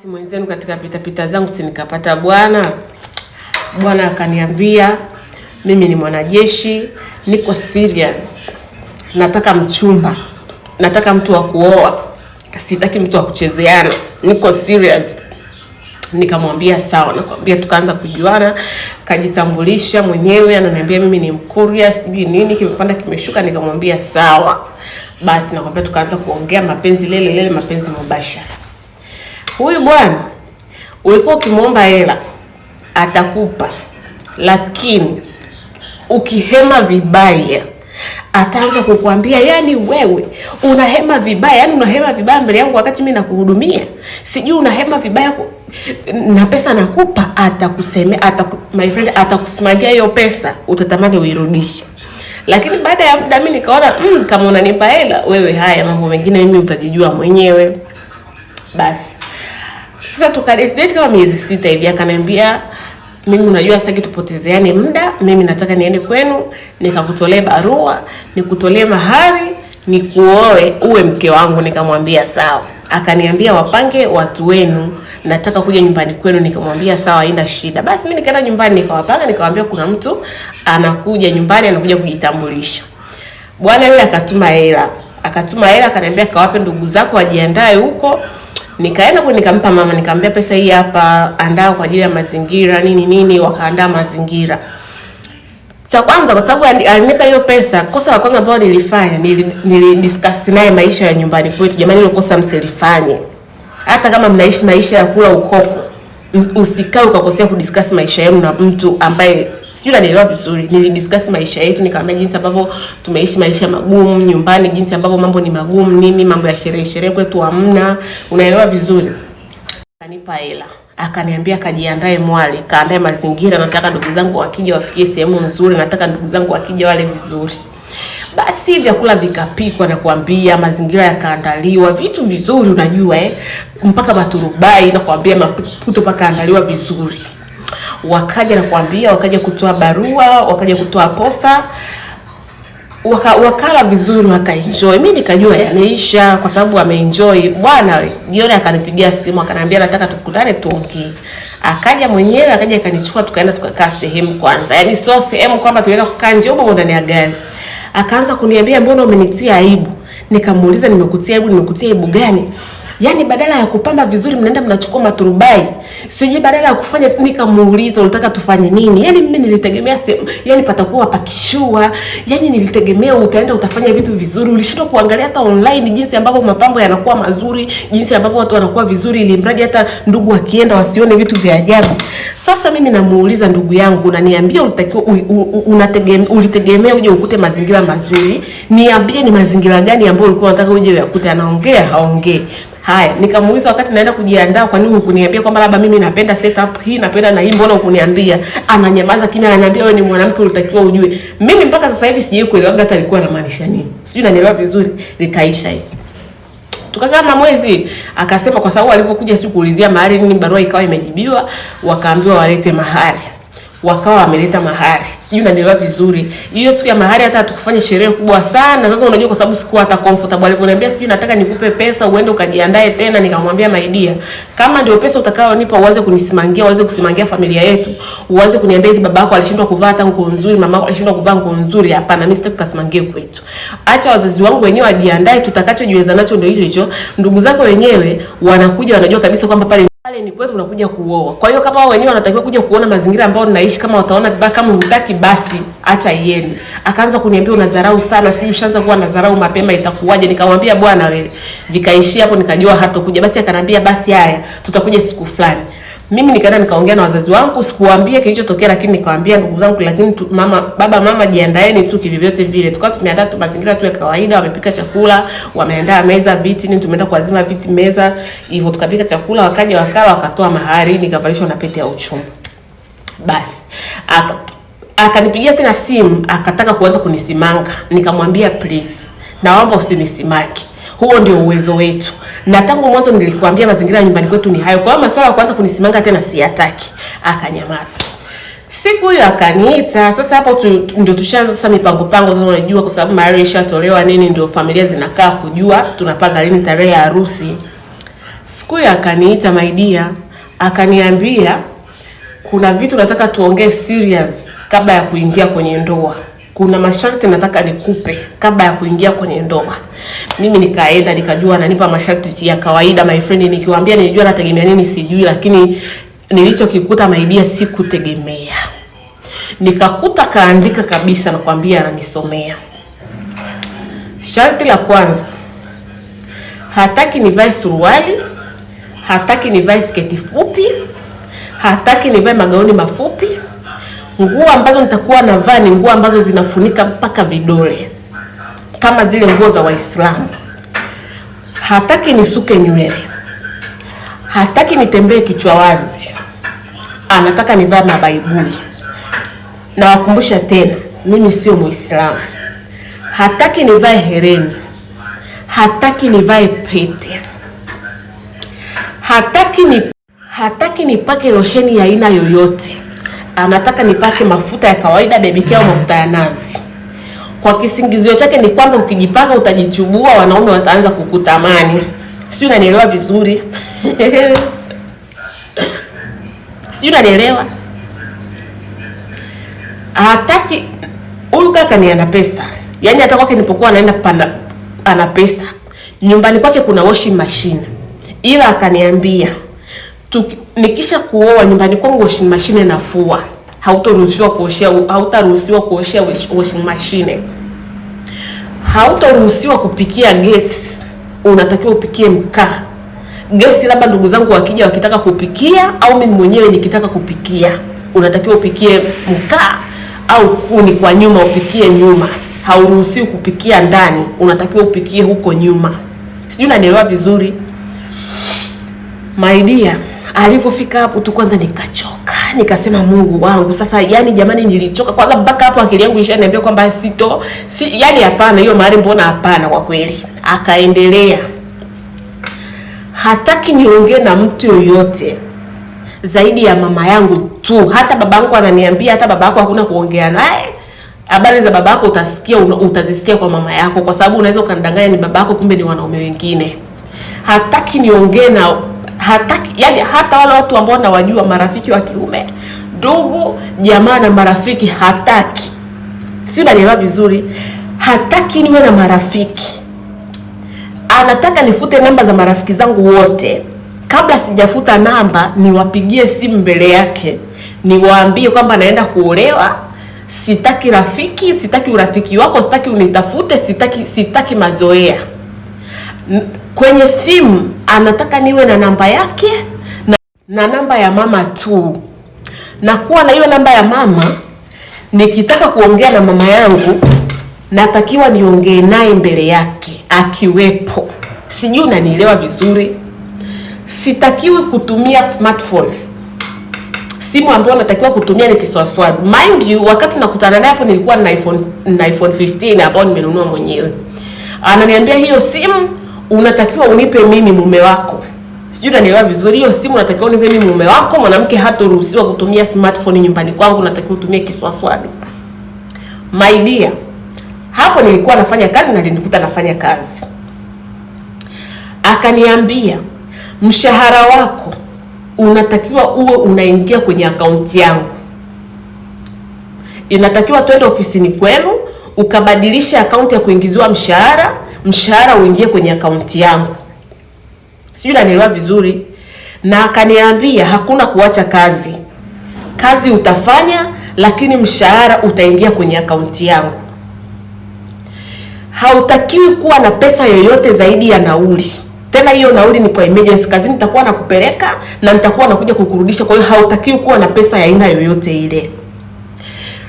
Mwenzenu katika pita zangu si nikapata bwana akaniambia mimi ni mwanajeshi, niko serious, nataka mchumba, nataka mtu wa kuoa, sitaki mtu wa kuchezeana, niko serious. Nikamwambia sawa, nakwambia tukaanza kujuana, kajitambulisha mwenyewe, ananiambia mimi ni Mkuria, sijui nini kimepanda kimeshuka, nikamwambia sawa. Basi nakwambia tukaanza kuongea mapenzi lele mapenzi mubashara. Huyu bwana ulikuwa ukimwomba hela atakupa, lakini ukihema vibaya ataanza kukuambia yani wewe unahema vibaya, yani unahema vibaya mbele yangu wakati mimi nakuhudumia, sijui unahema vibaya na pesa nakupa. Atakusemea, my friend, atakusimagia hiyo pesa, utatamani uirudishe. Lakini baada ya muda mimi nikaona kama unanipa hela wewe, haya mambo mengine mimi utajijua mwenyewe. Basi sasa tukadate kama miezi 6 hivi, akaniambia mimi unajua sasa tupotezeane muda, mimi nataka niende kwenu nikakutolee barua, nikutolee mahari, nikuoe uwe mke wangu. Nikamwambia sawa. Akaniambia wapange watu wenu, nataka kuja nyumbani kwenu. Nikamwambia sawa, haina shida. Basi mimi nikaenda nyumbani nikawapanga, nikamwambia kuna mtu anakuja nyumbani, anakuja kujitambulisha. Bwana yule akatuma hela akaniambia kawape ndugu zako wajiandae huko. Nikaenda kwa nikampa mama, nikamwambia pesa hii hapa, andaa kwa ajili ya mazingira nini, wakaandaa mazingira. Cha kwanza kwa sababu alinipa hiyo pesa, kosa la kwanza ambalo nilifanya nilidiscuss naye maisha ya nyumbani kwetu. Jamani, hilo kosa msilifanye. Hata kama mnaishi maisha ya kula ukoko, usikae ukakosea kudiscuss maisha yenu na mtu ambaye sijui anaelewa vizuri. Nilidiscuss maisha yetu, nikamwambia jinsi ambavyo tumeishi maisha magumu nyumbani, jinsi ambavyo mambo ni magumu nini, mambo ya sherehe kwetu hamna, unaelewa vizuri. Akanipa hela, akaniambia kajiandae mwali, kaandae mazingira, nataka ndugu zangu wakija wafikie sehemu nzuri, nataka ndugu zangu wakija wale vizuri. Basi vyakula vikapikwa na kuambia, mazingira yakaandaliwa, vitu vizuri unajua mpaka maturubai na kuambia maputo paka andaliwa vizuri. Wakaja na kuambia, wakaja kutoa barua, wakaja kutoa posa, wakala vizuri, wakaenjoy. Mimi nikajua yameisha kwa sababu ameenjoy. Bwana jioni akanipigia simu, akaniambia nataka tukutane tuongee. Akaja mwenyewe, akaja akanichukua, tukaenda tukakaa sehemu kwanza. Yaani sio sehemu kwamba tuenda kukaa nje huko ndani ya gari. Akaanza kuniambia mbona umenitia aibu? Nikamuuliza nimekutia aibu gani? Yaani badala ya kupamba vizuri mnaenda mnachukua maturubai. Sijui badala ya kufanya. Nikamuuliza unataka tufanye nini? Yaani mimi nilitegemea yani patakuwa pakishua. Yaani nilitegemea utaenda utafanya vitu vizuri. Ulishindwa kuangalia hata online jinsi ambavyo mapambo yanakuwa mazuri, jinsi ambavyo watu wanakuwa vizuri, ili mradi hata ndugu wakienda wasione vitu vya ajabu. Sasa mimi namuuliza ndugu yangu, unaniambia ulitegemea uje ukute mazingira mazuri. Niambie ni mazingira gani ambayo ulikuwa unataka uje uyakute? Anaongea haongei. Haya, nikamuuliza wakati naenda kujiandaa, kwa nini hukuniambia kwamba labda mimi napenda setup hii, napenda na hii, mbona hukuniambia? Ananyamaza kimya, ananiambia wewe ni mwanamke ulitakiwa ujue. Mimi mpaka sasa hivi sijui kuelewa hata alikuwa anamaanisha nini. Sijui unanielewa vizuri. Nikaisha hivi. Tukakaa na mwezi, akasema kwa sababu alipokuja siku kuulizia mahari nini, barua ikawa imejibiwa, wakaambiwa walete mahari. Wakawa wameleta mahari. Sijui unanielewa vizuri. Hiyo siku ya mahari hata tukufanye sherehe kubwa sana. Sasa unajua kwa sababu sikuwa hata comfortable. Aliponiambia sijui nataka nikupe pesa uende ukajiandae tena, nikamwambia my dear, kama ndio pesa utakayonipa uanze kunisimangia, uanze kusimangia familia yetu, uanze kuniambia eti babako alishindwa kuvaa hata nguo nzuri, mamako alishindwa kuvaa nguo nzuri, hapana, mimi sitaki kusimangia kwetu. Acha wazazi wangu wenyewe wajiandae, tutakachojiweza nacho ndio hicho. Ndugu zako wenyewe wanakuja wanajua kabisa kwamba pale ni kwetu unakuja kuoa. Kwa hiyo kama wao wenyewe wanatakiwa kuja kuona mazingira ambayo ninaishi, kama wataona vibaya, kama hutaki basi acha iende. Akaanza kuniambia unadharau sana, sijui ushaanza kuwa nadharau mapema, itakuwaje? Nikamwambia bwana wewe, vikaishia hapo, nikajua hatakuja. Basi akaniambia basi haya tutakuja siku fulani. Mimi nikaenda nikaongea na wazazi wangu, sikuambia kilichotokea, lakini nikawaambia ndugu zangu, lakini mama jiandaeni tu kivyote vile. Tukawa tumeandaa tu mazingira tu ya kawaida, wamepika chakula, wameandaa meza, viti, nini, tumeenda kuazima viti, meza, hivyo tukapika chakula, wakaja wakala, wakatoa mahari, nikavalishwa na pete ya uchumba. Basi akanipigia tena simu, akataka kuanza kunisimanga. Nikamwambia please, naomba usinisimaki. Huo ndio uwezo wetu. Na tangu mwanzo nilikwambia mazingira ya nyumbani kwetu ni hayo. Kwa hiyo masuala ya kwanza kunisimanga tena siyataki. Akanyamaza. Siku hiyo akaniita. Sasa hapo ndio tushaanza sasa mipango sasa, unajua kwa sababu mahari ishatolewa nini, ndio familia zinakaa kujua tunapanga lini tarehe ya harusi. Siku ya akaniita my dear, akaniambia kuna vitu nataka tuongee serious kabla ya kuingia kwenye ndoa. Kuna masharti nataka nikupe kabla ya kuingia kwenye ndoa. Mimi nikaenda nikajua ananipa masharti ya kawaida my friend, nikiwaambia nilijua nategemea nini sijui, lakini nilichokikuta my dear sikutegemea. Nikakuta kaandika kabisa na kuambia ananisomea. Sharti la kwanza, hataki nivae suruali, hataki nivae sketi fupi, hataki nivae magauni mafupi. Nguo ambazo nitakuwa navaa ni nguo ambazo zinafunika mpaka vidole kama zile nguo za Waislamu. Hataki nisuke nywele, hataki nitembee kichwa wazi, anataka nivae mabaibui. Na wakumbusha tena, mimi sio Muislamu. Hataki nivae hereni, hataki nivae pete, hataki nipake losheni ya aina yoyote. Anataka nipake mafuta ya kawaida baby care au mafuta ya nazi. Kwa kisingizio chake ni kwamba ukijipaka utajichubua, wanaume wataanza kukutamani. Sio, unanielewa vizuri? Sio, unanielewa? Hataki, huyu kaka ni ana pesa. Yaani hata kwake nilipokuwa anaenda ana pesa. Nyumbani kwake kuna washing machine. Ila akaniambia nikisha kuoa nyumbani kwangu washing machine nafua. Hautaruhusiwa kuoshea washing machine. Hautaruhusiwa kupikia gesi. Unatakiwa upikie mkaa. Gesi labda ndugu zangu wakija wakitaka kupikia au mimi mwenyewe nikitaka kupikia. Unatakiwa upikie mkaa au kuni kwa nyuma, upikie nyuma. Hauruhusiwi kupikia ndani, unatakiwa upikie huko nyuma. Sijui unanielewa vizuri? My dear, alipofika hapo tu kwanza nikachoka. Nikasema Mungu wangu, sasa yani jamani nilichoka. Kwanza mpaka hapo akili yangu ishaniambia kwamba yani hapana, hiyo mahali mbona hapana kwa kweli. Akaendelea. Hataki niongee na mtu yoyote zaidi ya mama yangu tu. Hata babangu ananiambia hata babako hakuna kuongea naye. Habari za babako utazisikia kwa mama yako, kwa sababu unaweza ukandanganya ni babako kumbe ni wanaume wengine. Hataki niongee na yani hata wale watu ambao nawajua, marafiki wa kiume, ndugu, jamaa na marafiki hataki. Sio, unanielewa vizuri? Hataki niwe na marafiki. Anataka nifute namba za marafiki zangu wote. Kabla sijafuta namba niwapigie simu mbele yake, niwaambie kwamba naenda kuolewa. Sitaki rafiki, sitaki urafiki wako, sitaki unitafute, sitaki mazoea. Kwenye simu anataka niwe na namba yake na namba ya mama tu. Na kuwa na hiyo namba ya mama, nikitaka kuongea na mama yangu natakiwa niongee naye mbele yake akiwepo. Sijui unanielewa vizuri? Sitakiwi kutumia smartphone. Simu ambayo natakiwa kutumia ni kiswaswadu. Mind you, wakati nakutana naye hapo nilikuwa na iPhone 15 ambayo nimenunua mwenyewe. Ananiambia hiyo simu unatakiwa unipe mimi mume wako. Sijui unanielewa vizuri? Hiyo simu unatakiwa unipe mimi mume wako. Mwanamke hataruhusiwa kutumia smartphone nyumbani kwangu, unatakiwa utumie kiswaswadu. My dear, hapo nilikuwa nafanya kazi na alinikuta nafanya kazi. Akaniambia mshahara wako unatakiwa uwe unaingia kwenye akaunti yangu. Inatakiwa twende ofisini kwenu ukabadilisha akaunti ya kuingiziwa mshahara uingie kwenye akaunti yangu. Sijui unanielewa vizuri? Na akaniambia hakuna kuacha kazi. Kazi utafanya, lakini mshahara utaingia kwenye akaunti yangu. Hautakiwi kuwa na pesa yoyote zaidi ya nauli. Tena hiyo nauli ni kwa emergency. Kazini nitakuwa nakupeleka na nitakuwa nakuja kukurudisha. Kwa hiyo hautakiwi kuwa na pesa ya aina yoyote ile.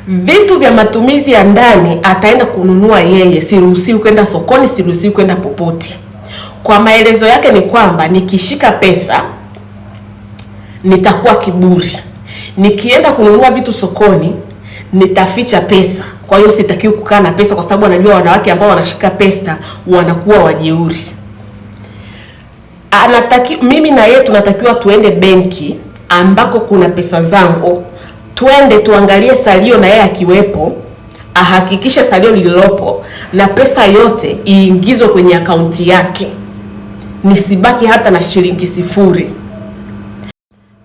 Vitu vya matumizi ya ndani ataenda kununua yeye. Siruhusiwi kwenda sokoni, siruhusiwi kwenda popote. Kwa maelezo yake ni kwamba nikishika pesa nitakuwa kiburi. Nikienda kununua vitu sokoni nitaficha pesa. Kwa hiyo sitakiwi kukaa na pesa, kwa sababu anajua wanawake ambao wanashika pesa wanakuwa wajeuri. Mimi na yeye tunatakiwa tuende benki ambako kuna pesa zangu. Twende tuangalie salio na yeye akiwepo, ahakikishe salio lililopo na pesa yote iingizwe kwenye akaunti yake. nisibaki hata na shilingi 0.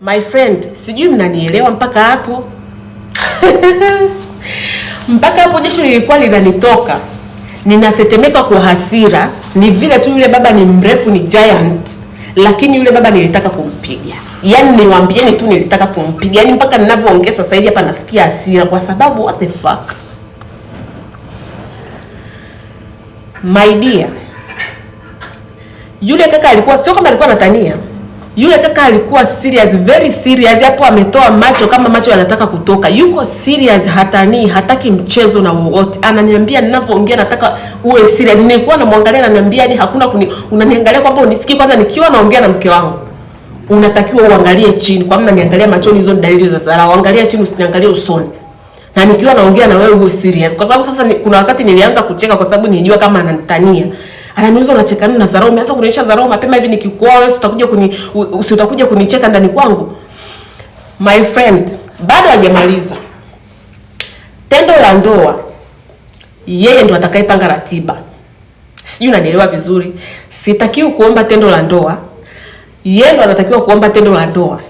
My friend, sijui mnanielewa mpaka hapo? Mpaka hapo jasho lilikuwa linanitoka. Ninatetemeka kwa hasira. Ni vile tu yule baba ni mrefu, ni giant, lakini yule baba nilitaka kumpiga. Yaani niwaambieni tu nilitaka kumpiga. Yaani mpaka ninavyoongea sasa hivi hapa nasikia hasira kwa sababu what the fuck. My dear, yule kaka alikuwa sio kama alikuwa anatania. Yule kaka alikuwa serious, very serious. Hapo ametoa macho kama macho yanataka kutoka. Yuko serious, hatani, hataki mchezo na wowote. Ananiambia ninavyoongea nataka uwe serious. Nilikuwa namwangalia na ananiambia ni hakuna unaniangalia kwamba unisikii. Kwanza nikiwa naongea na mke wangu unatakiwa uangalie chini. Kwa maana niangalia machoni, hizo dalili za dharau. Angalia chini, usiniangalie usoni. Na nikiwa naongea na wewe uwe serious. Kwa sababu sasa kuna wakati nilianza kucheka kwa sababu nilijua kama ananitania. Ananiuliza unacheka nini na dharau? Umeanza kunionyesha dharau mapema hivi, nikikuoa wewe utakuja kunicheka ndani kwangu. My friend, bado hajamaliza tendo la ndoa. Yeye ndo atakayepanga ratiba. Sijui unanielewa vizuri. Sitakiwi kuomba tendo la ndoa. Yeye ndo anatakiwa kuomba tendo la ndoa.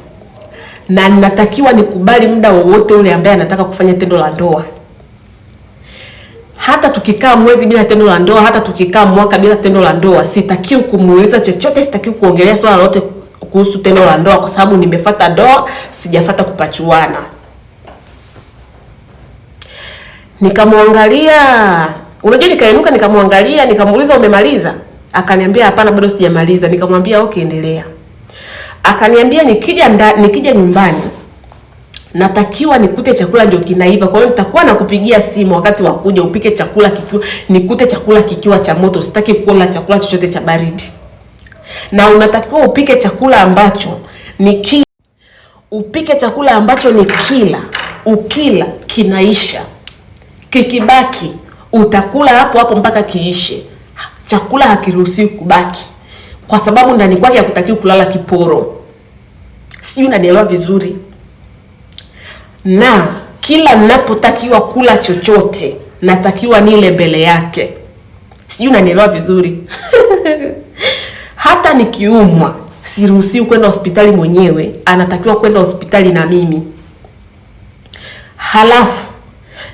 Na ninatakiwa nikubali muda wowote ule ambaye anataka kufanya tendo la ndoa. Hata tukikaa mwezi bila tendo la ndoa, hata tukikaa mwaka bila tendo la ndoa, sitakiwi kumuuliza chochote, sitakiwi kuongelea swala lolote kuhusu tendo la ndoa kwa sababu nimefuata ndoa, sijafuata kupachuana. Nikamwangalia, unajua nikainuka nikamwangalia, nikamuuliza umemaliza? Akaniambia hapana bado sijamaliza. Nikamwambia okay, endelea. Akaniambia nikija nyumbani natakiwa nikute chakula ndio kinaiva. Kwa hiyo nitakuwa nakupigia simu wakati wa kuja upike chakula nikute chakula kikiwa cha moto. Sitaki kula chakula chochote cha baridi. Na unatakiwa upike chakula ambacho upike chakula ambacho ukila kinaisha. Kikibaki utakula hapo hapo mpaka kiishe. Chakula hakiruhusiwi kubaki kwa sababu ndani kwake hakutakiwi kulala kiporo. Sijui unanielewa vizuri. Na kila ninapotakiwa kula chochote natakiwa nile mbele yake. Sijui unanielewa vizuri. Hata nikiumwa siruhusiwi kwenda hospitali mwenyewe, anatakiwa kwenda hospitali na mimi. Halafu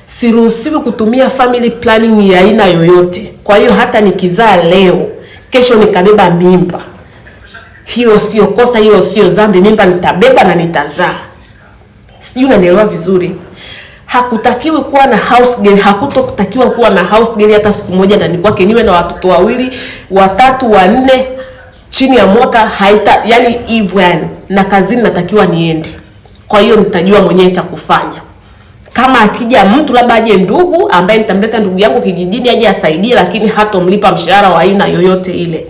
siruhusiwi kutumia family planning ya aina yoyote. Kwa hiyo hata nikizaa leo, kesho nikabeba mimba, hiyo sio kosa, hiyo sio dhambi. Mimba nitabeba na nitazaa. Sijui unanielewa vizuri. Hakutakiwi kuwa na house girl, hakutakiwa kuwa na house girl hata siku moja ndani kwake. Niwe na watoto 2, 3, 4 chini ya mwaka yani hivyo yani. Na kazini natakiwa niende. Kwa hiyo nitajua mwenyewe cha kufanya. Kama akija mtu labda aje ndugu ambaye nitamleta ndugu yangu kijijini aje asaidie, lakini hatomlipa mshahara wa aina yoyote ile.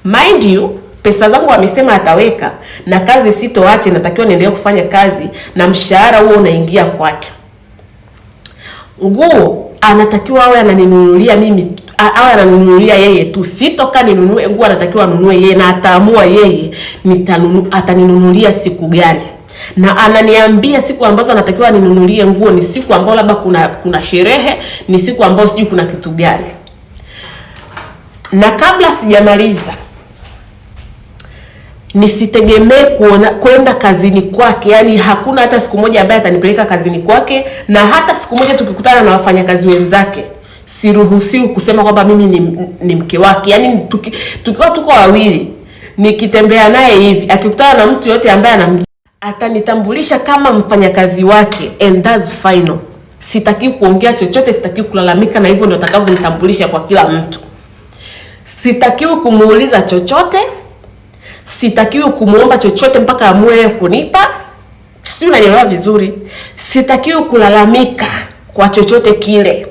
Mind you, pesa zangu amesema ataweka na kazi sitoache, natakiwa niendelee kufanya kazi na mshahara huo unaingia kwake. Nguo anatakiwa awe ananinunulia mimi, awe ananunulia yeye tu. Sitoka ninunue nguo, anatakiwa anunue yeye na ataamua yeye ataninunulia siku gani. Na ananiambia siku ambazo anatakiwa ninunulie nguo ni siku ambazo labda kuna sherehe, ni siku ambazo sijui kuna kitu gani. Na kabla sijamaliza nisitegemee kwenda kazini kwake. Yani hakuna hata siku moja ambaye atanipeleka kazini kwake, na hata siku moja tukikutana na wafanyakazi wenzake siruhusiwi kusema kwamba mimi ni mke wake. Yani tukiwa tuko wawili, nikitembea naye hivi akikutana na mtu yote ambaye atanitambulisha kama mfanyakazi wake, and that's final. Sitaki kuongea chochote, sitaki kulalamika, na hivyo ndio atakavyonitambulisha kwa kila mtu. Sitakiwi kumuuliza chochote, sitakiwi kumuomba chochote mpaka amue kunipa. Sio, unanielewa vizuri. Sitakiwi kulalamika kwa chochote kile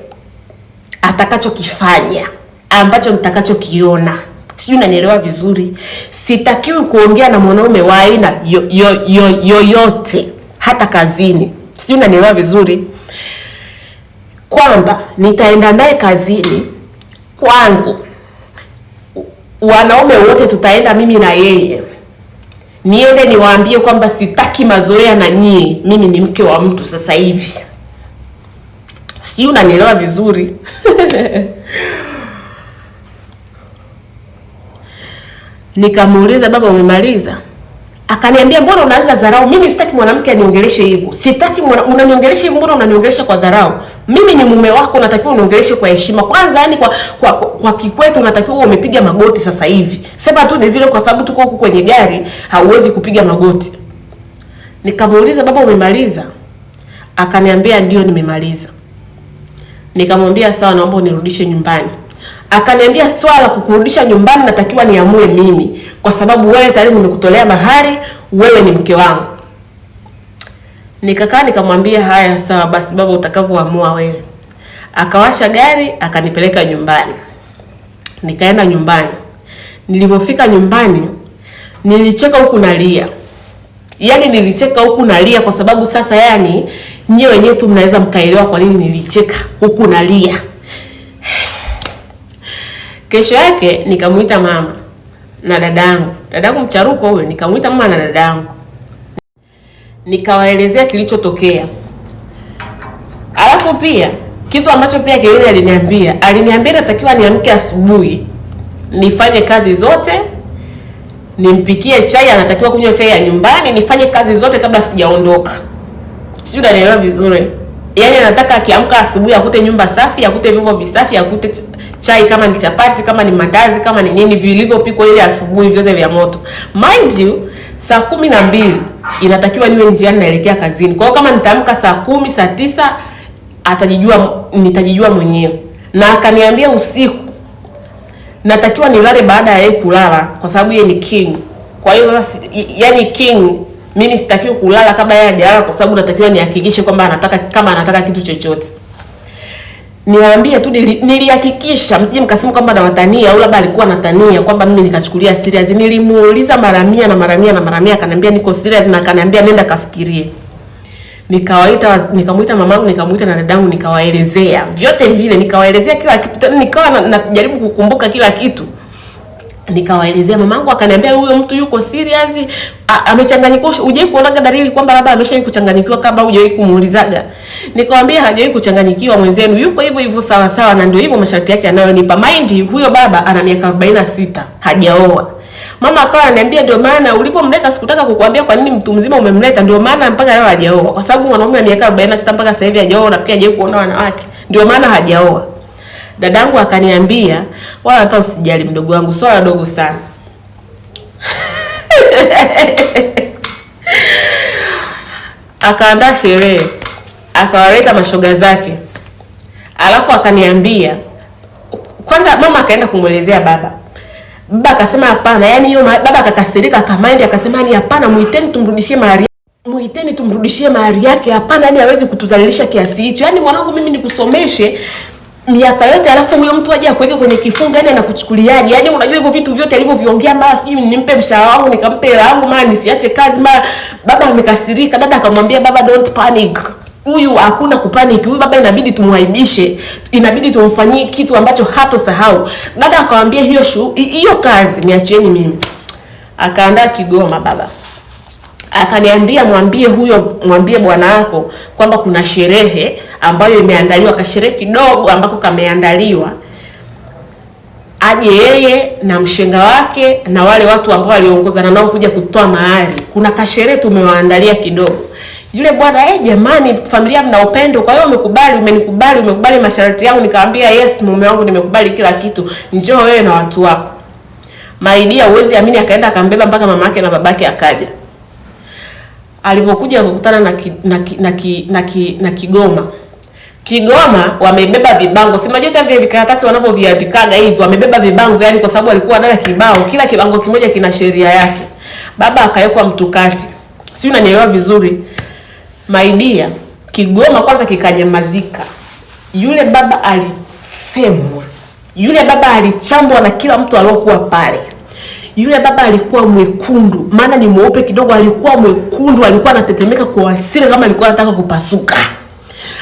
atakachokifanya ambacho nitakachokiona. Sio, unanielewa vizuri. Sitakiwi kuongea na mwanaume wa aina yoyote hata kazini. Sio, unanielewa vizuri. Kwamba nitaenda naye kazini kwangu, wanaume wote tutaenda mimi na yeye, niende niwaambie kwamba sitaki mazoea na nyie, mimi ni mke wa mtu sasa hivi. Sio, unanielewa vizuri. Nikamuuliza, baba umemaliza? Akaniambia, mbona unaanza dharau? Mimi sitaki mwanamke aniongeleshe hivyo. Sitaki unaniongelesha hivyo, mbona unaniongelesha kwa dharau? Mimi ni mume wako, unatakiwa uniongeleshe kwa heshima. Kwanza yani kwa kikwetu unatakiwa umepiga magoti sasa hivi. Sema tu ni vile kwa sababu tuko huku kwenye gari hauwezi kupiga magoti. Nikamuuliza, baba umemaliza? Akaniambia, ndio nimemaliza. Nikamwambia, sawa, naomba unirudishe nyumbani. Akaniambia, swala kukurudisha nyumbani natakiwa niamue mimi, kwa sababu wewe tayari nimekutolea mahari, wewe ni mke wangu. Nikakaa nikamwambia, haya sawa basi baba, utakavyoamua wewe. Akawasha gari akanipeleka nyumbani. Nikaenda nyumbani. Nilipofika nyumbani nilicheka huku nalia. Yaani nilicheka huku nalia kwa sababu sasa yani nyewe wenyewe tu mnaweza mkaelewa kwa nini nilicheka huku nalia. Kesho yake nikamuita mama na dadangu. Dadangu mcharuko huyo, nikamuita mama na dadangu. Nikawaelezea kilichotokea. Alafu pia kitu ambacho pia Kelly aliniambia natakiwa niamke asubuhi, nifanye kazi zote, nimpikie chai, anatakiwa kunywa chai ya nyumbani, nifanye kazi zote kabla sijaondoka. Sio, unanielewa vizuri? Yaani anataka akiamka asubuhi akute nyumba safi, akute vyombo visafi, akute chai kama ni chapati, kama ni mandazi, kama ni nini vilivyopikwa ile asubuhi vyote vya moto. Mind you, saa 12 inatakiwa niwe njiani naelekea kazini. Kwa hiyo kama nitaamka saa 10, saa 9 nitajijua mwenyewe. Na akaniambia usiku natakiwa nilale baada ya yeye kulala kwa sababu yeye ni king. Kwa hiyo yani king, mimi sitakiwi kulala kabla yeye hajalala kwa sababu natakiwa nihakikishe kwamba anataka kitu chochote. Niwaambie tu nilihakikisha, msije mkasema kwamba nawatania au labda alikuwa anatania kwamba mimi nikachukulia serious. Nilimuuliza mara 100 akaniambia niko serious, na akaniambia nenda kafikirie. Nikamuita mamangu, nikamuita na dadangu, nikawaelezea vyote vile, nikawaelezea kila kitu, nikawa najaribu kukumbuka kila kitu. Nikawaelezea, mamangu akaniambia huyo mtu yuko serious, amechanganyikiwa. Hujai kuonaga dalili kwamba labda ameshawahi kuchanganyikiwa kabla hujawahi kumuulizaga? Nikamwambia hajawahi kuchanganyikiwa, mwenzenu yuko hivyo hivyo sawa sawa, na ndio hivyo masharti yake anayonipa. Mind, huyo baba ana miaka 46, hajaoa. Mama akawa ananiambia ndio maana ulipomleta sikutaka kukuambia kwa nini mtu mzima umemleta, ndio maana mpaka leo hajaoa. Kwa sababu mwanaume wa miaka 46 mpaka sasa hivi hajaoa, nafikiri hajawahi kuona wanawake. Ndio maana hajaoa. Dadangu akaniambia, wala hata usijali mdogo wangu, swala dogo sana. Akaandaa sherehe, akawaleta mashoga zake. Alafu akaniambia, kwanza mama akaenda kumuelezea baba. Baba akasema hapana, yani hiyo baba akakasirika, akamind akasema ni hapana, muiteni tumrudishie mahari yake. Hapana, yani hawezi kutuzalilisha kiasi hicho. Yani mwanangu, mimi nikusomeshe miaka yote alafu huyo mtu aje akuweke kwenye kifungo, yani anakuchukuliaje? Yani unajua hivyo vitu vyote alivyoviongea, mara sijui nimpe mshahara wangu, nikampe hela yangu, mara nisiache kazi, mara baba amekasirika. Dada akamwambia, baba don't panic. Huyu hakuna kupanic. Huyu baba inabidi tumwaibishe, inabidi tumfanyie kitu ambacho hatosahau. Dada akamwambia hiyo kazi niachieni mimi. Akaandaa Kigoma baba. Akaniambia mwambie bwana wako kwamba kuna sherehe ambayo imeandaliwa, kasherehe kidogo ambako kameandaliwa. Aje yeye na mshenga wake na wale watu ambao waliongozana nao kuja kutoa mahari. Kuna kasherehe tumewaandalia kidogo. Yule bwana, jamani, familia mna upendo, kwa hiyo umekubali masharti yangu. Nikamwambia yes mume wangu, nimekubali kila kitu. Njoo wewe na watu wako. Maidia, uwezi amini, akaenda akambeba mpaka mamake na babake akaja. Alipokuja kukutana na Kigoma wamebeba vibango. Si unajua hata vile vikaratasi wanavyoviandikaga hivi, wamebeba vibango, yani kwa sababu alikuwa anataka kibao, kila kibango kimoja kina sheria yake. Baba akawekwa mtukati. Si unanielewa vizuri? Maidia, Kigoma kwanza kikanyamazika. Yule baba alisemwa. Yule baba alichambwa na kila mtu aliyokuwa pale. Yule baba alikuwa mwekundu, maana ni mweupe kidogo, alikuwa mwekundu, alikuwa anatetemeka kwa hasira kama alikuwa anataka kupasuka.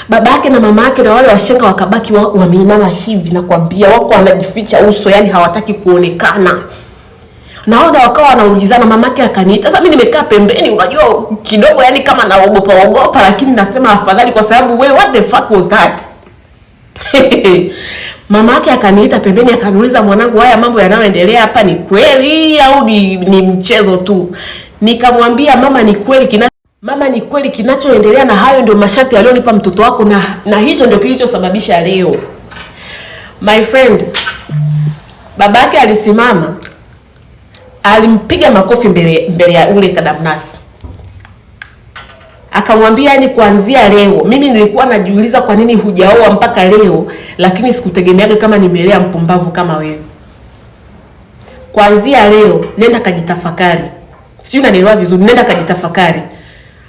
Baba yake na mama yake na wale washenga wakabaki wameinama hivi na kuambia, wako wanajificha uso, yani hawataki kuonekana. Naona wakawa wanaulizana, mamake akaniita. Sasa mimi nimekaa pembeni, unajua kidogo yani kama naogopa, lakini nasema afadhali kwa sababu wewe, what the fuck was that? Mama yake akaniita pembeni akaniuliza, mwanangu, haya mambo yanayoendelea hapa ni kweli au ni mchezo tu? Nikamwambia, mama, ni kweli kinachoendelea, na hayo ndio masharti alionipa mtoto wako, na hicho ndio kilichosababisha leo. My friend, babake alisimama, alimpiga makofi mbele ya ule kadamnasi. Akamwambia, ni kuanzia leo, mimi nilikuwa najiuliza kwa nini hujaoa mpaka leo, lakini sikutegemeaga kama nimelea mpumbavu kama wewe. Kuanzia leo nenda kajitafakari. Sio, unanielewa vizuri? Nenda kajitafakari.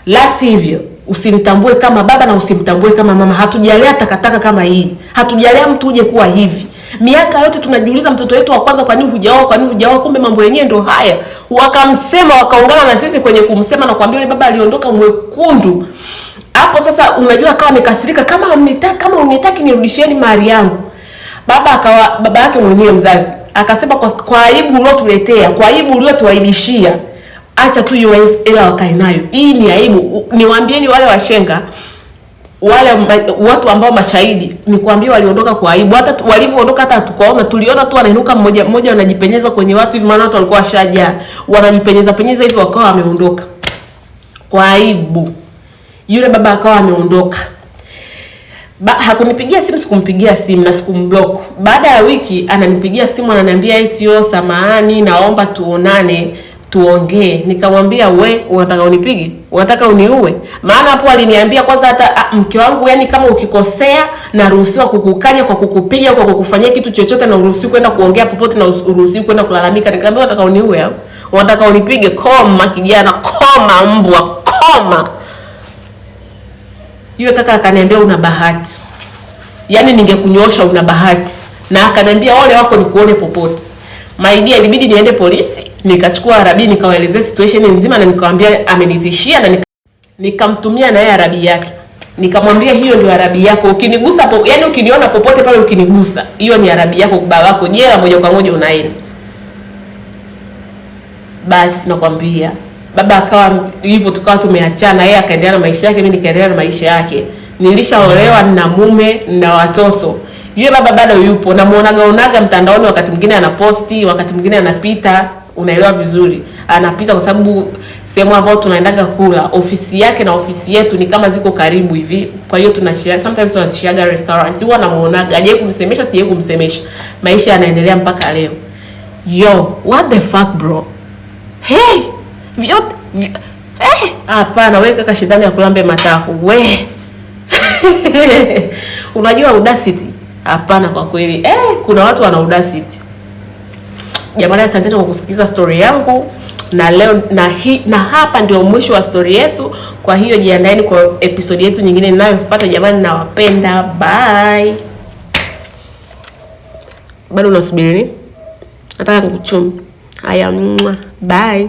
La sivyo usinitambue kama baba na usimtambue kama mama. Hatujalea takataka kama hii. Hatujalea mtu uje kuwa hivi. Miaka yote tunajiuliza mtoto wetu wa kwanza kwa nini hujaoa, kwa nini hujaoa, kumbe mambo yenyewe ndo haya. Wakamsema, wakaungana na sisi kwenye kumsema na kuambia yule baba aliondoka mwekundu. Hapo sasa unajua akawa amekasirika, kama unitaki nirudishieni mahari yangu. Baba yake mwenyewe mzazi akasema, kwa aibu uliotuletea, kwa aibu uliotuaibishia, acha tu hiyo hela wakae nayo. Hii ni aibu. Niwaambieni wale washenga, wale watu ambao mashahidi, nikwambie waliondoka kwa aibu. Hata walivyoondoka hata tukaona, tuliona tu wanainuka mmoja mmoja wanajipenyeza kwenye watu hivi, maana watu walikuwa washaja, wanajipenyeza hivi, wakawa wameondoka kwa aibu. Yule baba akawa ameondoka. Hakunipigia simu, sikumpigia simu na sikumblock. Baada ya wiki ananipigia simu, ananiambia eti samahani, naomba tuonane tuongee. Nikamwambia, we unataka unipige? Unataka uniue? Maana hapo aliniambia kwanza, hata mke wangu, yani kama ukikosea na ruhusiwa kukukanya kwa kukupiga, kwa kukufanyia kitu chochote, na uruhusiwi kwenda kuongea popote, na uruhusiwi kwenda kulalamika. Nikamwambia, unataka uniue au unataka unipige? Koma kijana, koma mbwa, koma. Yule kaka akaniambia, una bahati. Yani ningekunyoosha, una bahati. Na akaniambia, ole wako nikuone popote. My dear, ilibidi niende polisi, nikachukua arabi, nikawaelezea situation nzima, na nikamwambia amenitishia, na nikamtumia na yeye arabi yake. Nikamwambia, hiyo ndio arabi yako, ukinigusa yani ukiniona popote pale ukinigusa, hiyo ni arabi yako, baba wako jela moja kwa moja unaenda. Basi nakwambia, baba akawa hivyo, tukawa tumeachana, yeye akaendelea na maisha yake, mimi nikaendelea na maisha yake. Nilishaolewa na mume na watoto. Yule baba bado yupo, namuonaga mtandaoni, wakati mwingine anaposti, wakati mwingine anapita, unaelewa vizuri. Anapita kwa sababu sehemu ambayo tunaendaga kula, ofisi yake na ofisi yetu ni kama ziko karibu hivi. Kwa hiyo tunashare, sometimes tunashare restaurant. Huwa namuonaga, aje kumsemesha, sije kumsemesha. Maisha yanaendelea mpaka leo. Yo, what the fuck bro? Hey, hapana, wewe kaka shetani akulambe matahu. We. Unajua audacity? Hapana, kwa kweli. Kuna watu wana audacity. Jamani, asanteni kwa kusikiliza story yangu. Na leo na hapa ndio mwisho wa story yetu. Kwa hiyo jiandaeni kwa episode yetu nyingine inayofuata. Jamani, nawapenda. Bye. Bado unasubiri? Nataka nikuchume. Haya, bye.